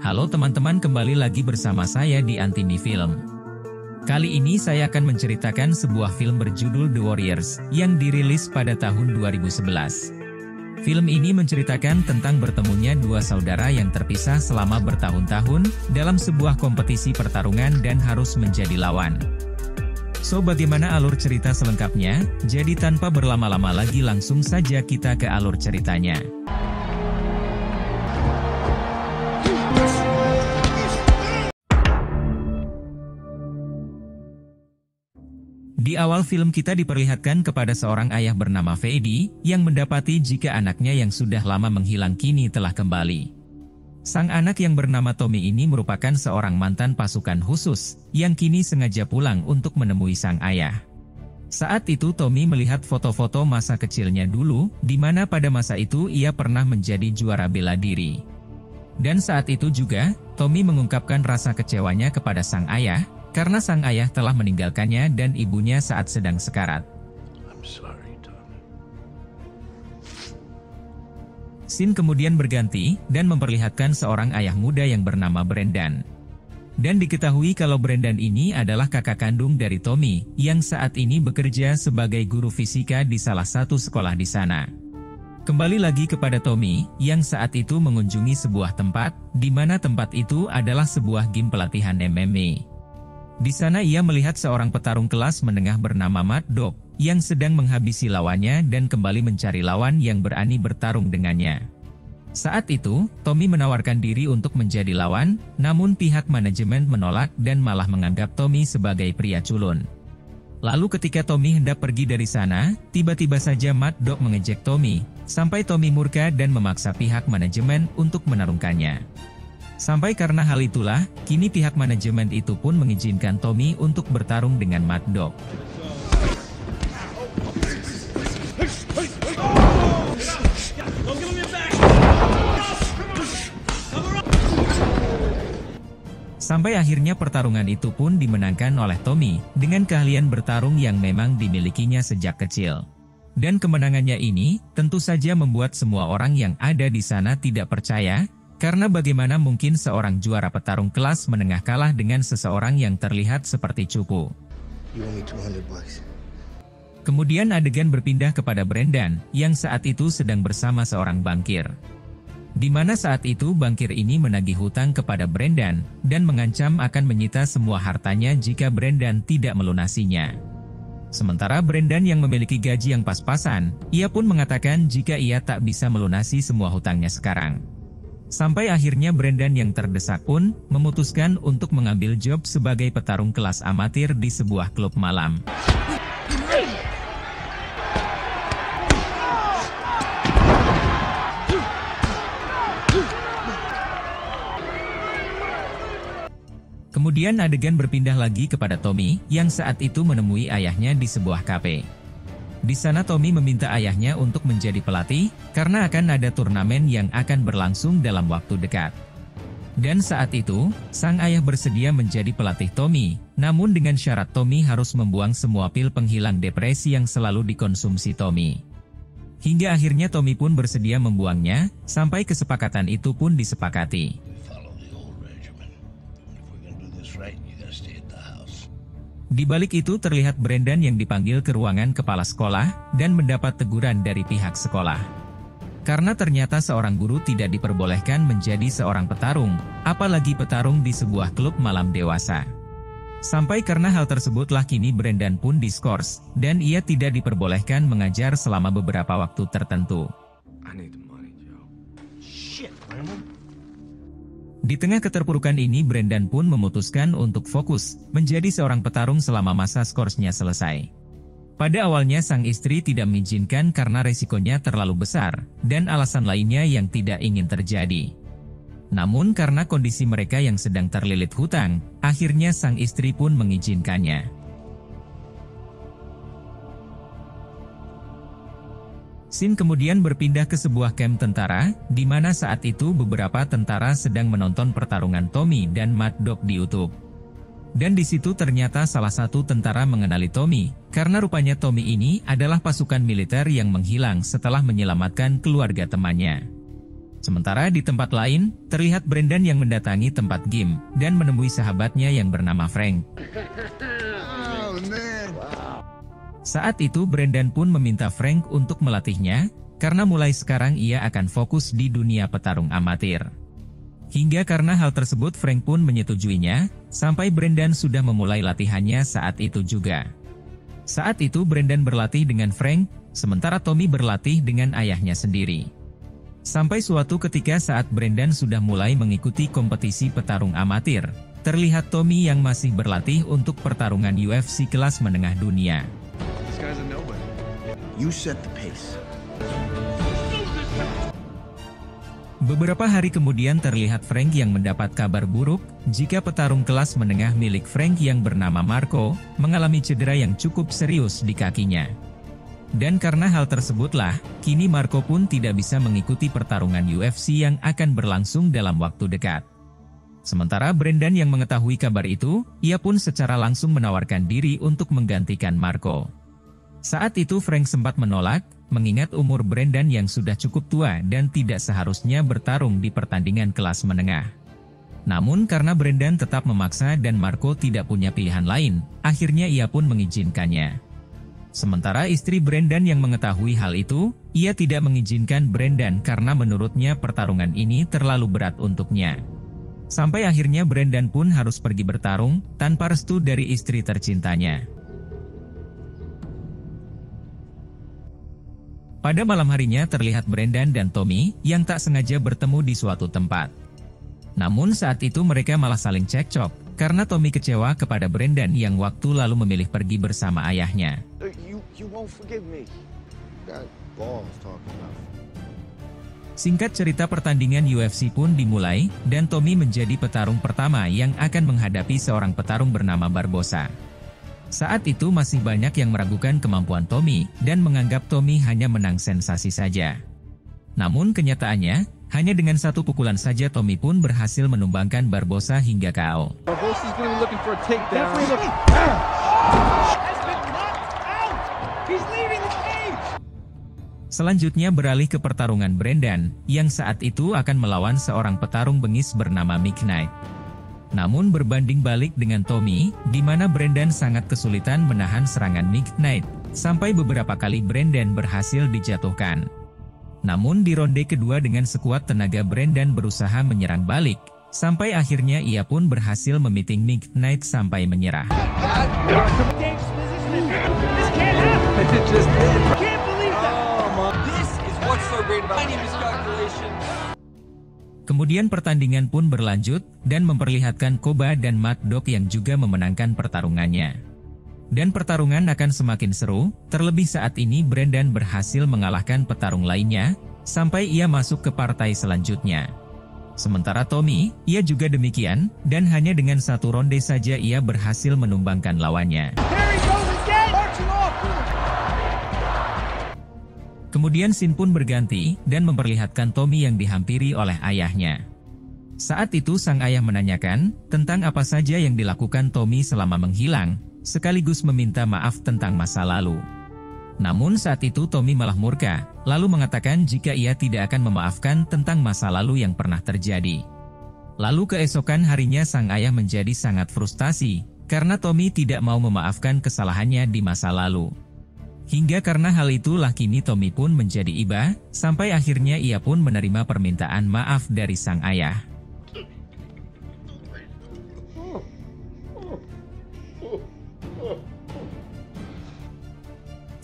Halo teman-teman, kembali lagi bersama saya di Antini Film. Kali ini saya akan menceritakan sebuah film berjudul The Warriors yang dirilis pada tahun 2011. Film ini menceritakan tentang bertemunya dua saudara yang terpisah selama bertahun-tahun dalam sebuah kompetisi pertarungan dan harus menjadi lawan. So, bagaimana alur cerita selengkapnya? Jadi tanpa berlama-lama lagi langsung saja kita ke alur ceritanya. Di awal film kita diperlihatkan kepada seorang ayah bernama Fedi yang mendapati jika anaknya yang sudah lama menghilang kini telah kembali. Sang anak yang bernama Tommy ini merupakan seorang mantan pasukan khusus yang kini sengaja pulang untuk menemui sang ayah. Saat itu Tommy melihat foto-foto masa kecilnya dulu, di mana pada masa itu ia pernah menjadi juara bela diri. Dan saat itu juga, Tommy mengungkapkan rasa kecewanya kepada sang ayah, karena sang ayah telah meninggalkannya dan ibunya saat sedang sekarat. Scene kemudian berganti dan memperlihatkan seorang ayah muda yang bernama Brendan. Dan diketahui kalau Brendan ini adalah kakak kandung dari Tommy yang saat ini bekerja sebagai guru fisika di salah satu sekolah di sana. Kembali lagi kepada Tommy yang saat itu mengunjungi sebuah tempat, di mana tempat itu adalah sebuah gym pelatihan MMA. Di sana ia melihat seorang petarung kelas menengah bernama Mad Dog yang sedang menghabisi lawannya dan kembali mencari lawan yang berani bertarung dengannya. Saat itu, Tommy menawarkan diri untuk menjadi lawan, namun pihak manajemen menolak dan malah menganggap Tommy sebagai pria culun. Lalu ketika Tommy hendak pergi dari sana, tiba-tiba saja Mad Dog mengejek Tommy, sampai Tommy murka dan memaksa pihak manajemen untuk menarungkannya. Sampai karena hal itulah, kini pihak manajemen itu pun mengizinkan Tommy untuk bertarung dengan Mad Dog. Sampai akhirnya pertarungan itu pun dimenangkan oleh Tommy, dengan keahlian bertarung yang memang dimilikinya sejak kecil. Dan kemenangannya ini, tentu saja membuat semua orang yang ada di sana tidak percaya, karena bagaimana mungkin seorang juara petarung kelas menengah kalah dengan seseorang yang terlihat seperti cupu. Kemudian adegan berpindah kepada Brendan, yang saat itu sedang bersama seorang bankir. Di mana saat itu bankir ini menagih hutang kepada Brendan, dan mengancam akan menyita semua hartanya jika Brendan tidak melunasinya. Sementara Brendan yang memiliki gaji yang pas-pasan, ia pun mengatakan jika ia tak bisa melunasi semua hutangnya sekarang. Sampai akhirnya Brendan yang terdesak pun memutuskan untuk mengambil job sebagai petarung kelas amatir di sebuah klub malam. Kemudian adegan berpindah lagi kepada Tommy yang saat itu menemui ayahnya di sebuah kafe. Di sana Tommy meminta ayahnya untuk menjadi pelatih, karena akan ada turnamen yang akan berlangsung dalam waktu dekat. Dan saat itu, sang ayah bersedia menjadi pelatih Tommy, namun dengan syarat Tommy harus membuang semua pil penghilang depresi yang selalu dikonsumsi Tommy. Hingga akhirnya Tommy pun bersedia membuangnya, sampai kesepakatan itu pun disepakati. Di balik itu terlihat Brendan yang dipanggil ke ruangan kepala sekolah dan mendapat teguran dari pihak sekolah. Karena ternyata seorang guru tidak diperbolehkan menjadi seorang petarung, apalagi petarung di sebuah klub malam dewasa. Sampai karena hal tersebutlah kini Brendan pun diskors, dan ia tidak diperbolehkan mengajar selama beberapa waktu tertentu. Di tengah keterpurukan ini Brendan pun memutuskan untuk fokus menjadi seorang petarung selama masa skorsnya selesai. Pada awalnya sang istri tidak mengizinkan karena resikonya terlalu besar, dan alasan lainnya yang tidak ingin terjadi. Namun karena kondisi mereka yang sedang terlilit hutang, akhirnya sang istri pun mengizinkannya. Scene kemudian berpindah ke sebuah kamp tentara, di mana saat itu beberapa tentara sedang menonton pertarungan Tommy dan Mad Dog di YouTube. Dan di situ ternyata salah satu tentara mengenali Tommy, karena rupanya Tommy ini adalah pasukan militer yang menghilang setelah menyelamatkan keluarga temannya. Sementara di tempat lain, terlihat Brendan yang mendatangi tempat game, dan menemui sahabatnya yang bernama Frank. Saat itu Brendan pun meminta Frank untuk melatihnya, karena mulai sekarang ia akan fokus di dunia petarung amatir. Hingga karena hal tersebut Frank pun menyetujuinya, sampai Brendan sudah memulai latihannya saat itu juga. Saat itu Brendan berlatih dengan Frank, sementara Tommy berlatih dengan ayahnya sendiri. Sampai suatu ketika saat Brendan sudah mulai mengikuti kompetisi petarung amatir, terlihat Tommy yang masih berlatih untuk pertarungan UFC kelas menengah dunia. You set the pace. Beberapa hari kemudian terlihat Frank yang mendapat kabar buruk, jika petarung kelas menengah milik Frank yang bernama Marco, mengalami cedera yang cukup serius di kakinya. Dan karena hal tersebutlah, kini Marco pun tidak bisa mengikuti pertarungan UFC yang akan berlangsung dalam waktu dekat. Sementara Brendan yang mengetahui kabar itu, ia pun secara langsung menawarkan diri untuk menggantikan Marco. Saat itu Frank sempat menolak, mengingat umur Brendan yang sudah cukup tua dan tidak seharusnya bertarung di pertandingan kelas menengah. Namun karena Brendan tetap memaksa dan Marco tidak punya pilihan lain, akhirnya ia pun mengizinkannya. Sementara istri Brendan yang mengetahui hal itu, ia tidak mengizinkan Brendan karena menurutnya pertarungan ini terlalu berat untuknya. Sampai akhirnya Brendan pun harus pergi bertarung, tanpa restu dari istri tercintanya. Pada malam harinya terlihat Brendan dan Tommy yang tak sengaja bertemu di suatu tempat. Namun saat itu mereka malah saling cekcok, karena Tommy kecewa kepada Brendan yang waktu lalu memilih pergi bersama ayahnya. Singkat cerita pertandingan UFC pun dimulai, dan Tommy menjadi petarung pertama yang akan menghadapi seorang petarung bernama Barbosa. Saat itu masih banyak yang meragukan kemampuan Tommy, dan menganggap Tommy hanya menang sensasi saja. Namun kenyataannya, hanya dengan satu pukulan saja Tommy pun berhasil menumbangkan Barbosa hingga KO. Selanjutnya beralih ke pertarungan Brendan, yang saat itu akan melawan seorang petarung bengis bernama Mick Knight. Namun berbanding balik dengan Tommy, di mana Brendan sangat kesulitan menahan serangan Mick Knight, sampai beberapa kali Brendan berhasil dijatuhkan. Namun di ronde kedua dengan sekuat tenaga Brendan berusaha menyerang balik, sampai akhirnya ia pun berhasil memiting Mick Knight sampai menyerah. Kemudian pertandingan pun berlanjut, dan memperlihatkan Koba dan Mad Dog yang juga memenangkan pertarungannya. Dan pertarungan akan semakin seru, terlebih saat ini Brendan berhasil mengalahkan petarung lainnya, sampai ia masuk ke partai selanjutnya. Sementara Tommy, ia juga demikian, dan hanya dengan satu ronde saja ia berhasil menumbangkan lawannya. Kemudian scene pun berganti, dan memperlihatkan Tommy yang dihampiri oleh ayahnya. Saat itu sang ayah menanyakan, tentang apa saja yang dilakukan Tommy selama menghilang, sekaligus meminta maaf tentang masa lalu. Namun saat itu Tommy malah murka, lalu mengatakan jika ia tidak akan memaafkan tentang masa lalu yang pernah terjadi. Lalu keesokan harinya sang ayah menjadi sangat frustasi, karena Tommy tidak mau memaafkan kesalahannya di masa lalu. Hingga karena hal itulah kini Tommy pun menjadi iba, sampai akhirnya ia pun menerima permintaan maaf dari sang ayah.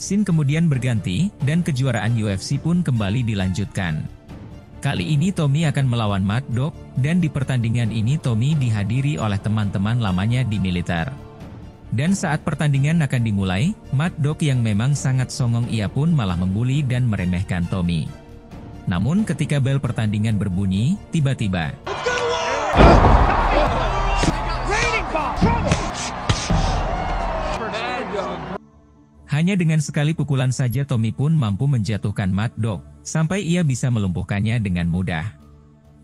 Scene kemudian berganti, dan kejuaraan UFC pun kembali dilanjutkan. Kali ini Tommy akan melawan Mad Dog, dan di pertandingan ini Tommy dihadiri oleh teman-teman lamanya di militer. Dan saat pertandingan akan dimulai, Mad Dog yang memang sangat songong ia pun malah membuli dan meremehkan Tommy. Namun ketika bel pertandingan berbunyi, tiba-tiba hanya dengan sekali pukulan saja Tommy pun mampu menjatuhkan Mad Dog, sampai ia bisa melumpuhkannya dengan mudah.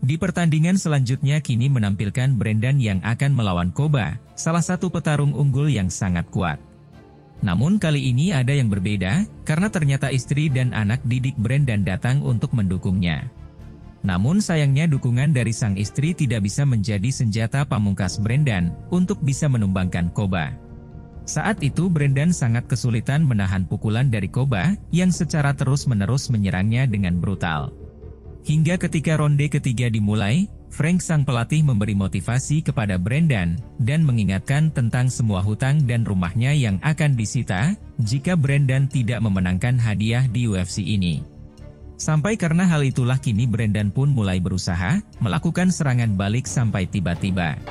Di pertandingan selanjutnya kini menampilkan Brandon yang akan melawan Koba, salah satu petarung unggul yang sangat kuat. Namun kali ini ada yang berbeda, karena ternyata istri dan anak didik Brandon datang untuk mendukungnya. Namun sayangnya dukungan dari sang istri tidak bisa menjadi senjata pamungkas Brandon untuk bisa menumbangkan Koba. Saat itu Brandon sangat kesulitan menahan pukulan dari Koba yang secara terus-menerus menyerangnya dengan brutal. Hingga ketika ronde ketiga dimulai, Frank sang pelatih memberi motivasi kepada Brandon dan mengingatkan tentang semua hutang dan rumahnya yang akan disita jika Brandon tidak memenangkan hadiah di UFC ini. Sampai karena hal itulah kini Brandon pun mulai berusaha melakukan serangan balik sampai tiba-tiba.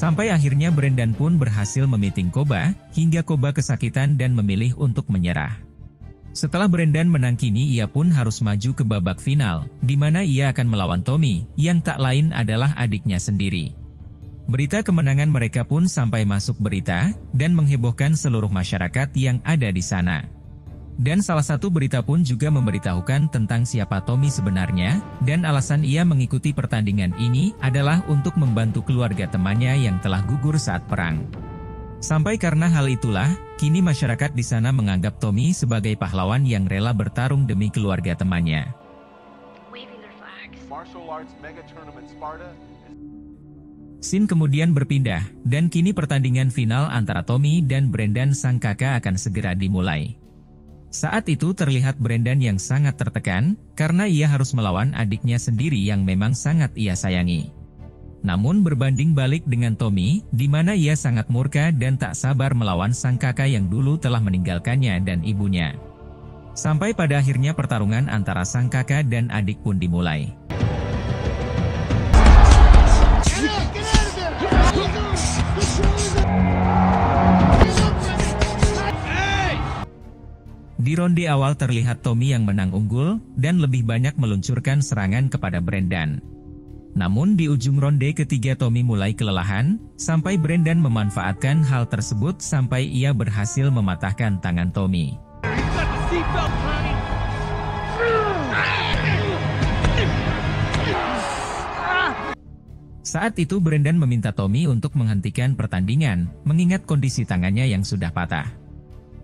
Sampai akhirnya Brandon pun berhasil memiting Koba, hingga Koba kesakitan dan memilih untuk menyerah. Setelah Brandon menang kini ia pun harus maju ke babak final, di mana ia akan melawan Tommy, yang tak lain adalah adiknya sendiri. Berita kemenangan mereka pun sampai masuk berita, dan menghebohkan seluruh masyarakat yang ada di sana. Dan salah satu berita pun juga memberitahukan tentang siapa Tommy sebenarnya, dan alasan ia mengikuti pertandingan ini adalah untuk membantu keluarga temannya yang telah gugur saat perang. Sampai karena hal itulah, kini masyarakat di sana menganggap Tommy sebagai pahlawan yang rela bertarung demi keluarga temannya. Scene kemudian berpindah, dan kini pertandingan final antara Tommy dan Brandon sang kakak akan segera dimulai. Saat itu terlihat Brandon yang sangat tertekan, karena ia harus melawan adiknya sendiri yang memang sangat ia sayangi. Namun berbanding balik dengan Tommy, di mana ia sangat murka dan tak sabar melawan sang kakak yang dulu telah meninggalkannya dan ibunya. Sampai pada akhirnya pertarungan antara sang kakak dan adik pun dimulai. Di ronde awal terlihat Tommy yang menang unggul, dan lebih banyak meluncurkan serangan kepada Brandon. Namun di ujung ronde ketiga Tommy mulai kelelahan, sampai Brandon memanfaatkan hal tersebut sampai ia berhasil mematahkan tangan Tommy. Saat itu Brandon meminta Tommy untuk menghentikan pertandingan, mengingat kondisi tangannya yang sudah patah.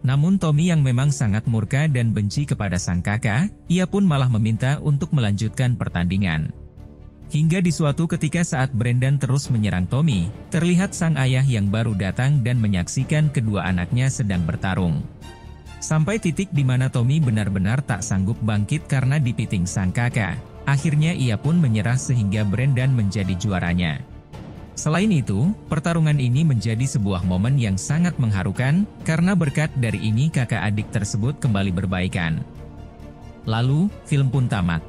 Namun Tommy yang memang sangat murka dan benci kepada sang kakak, ia pun malah meminta untuk melanjutkan pertandingan. Hingga di suatu ketika saat Brandon terus menyerang Tommy, terlihat sang ayah yang baru datang dan menyaksikan kedua anaknya sedang bertarung. Sampai titik di mana Tommy benar-benar tak sanggup bangkit karena dipiting sang kakak. Akhirnya ia pun menyerah sehingga Brandon menjadi juaranya. Selain itu, pertarungan ini menjadi sebuah momen yang sangat mengharukan, karena berkat dari ini kakak adik tersebut kembali berbaikan. Lalu, film pun tamat.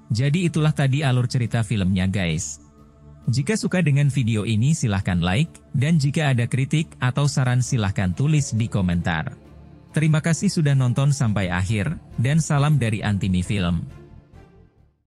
Jadi itulah tadi alur cerita filmnya guys. Jika suka dengan video ini silahkan like, dan jika ada kritik atau saran silahkan tulis di komentar. Terima kasih sudah nonton sampai akhir, dan salam dari Antimi Film.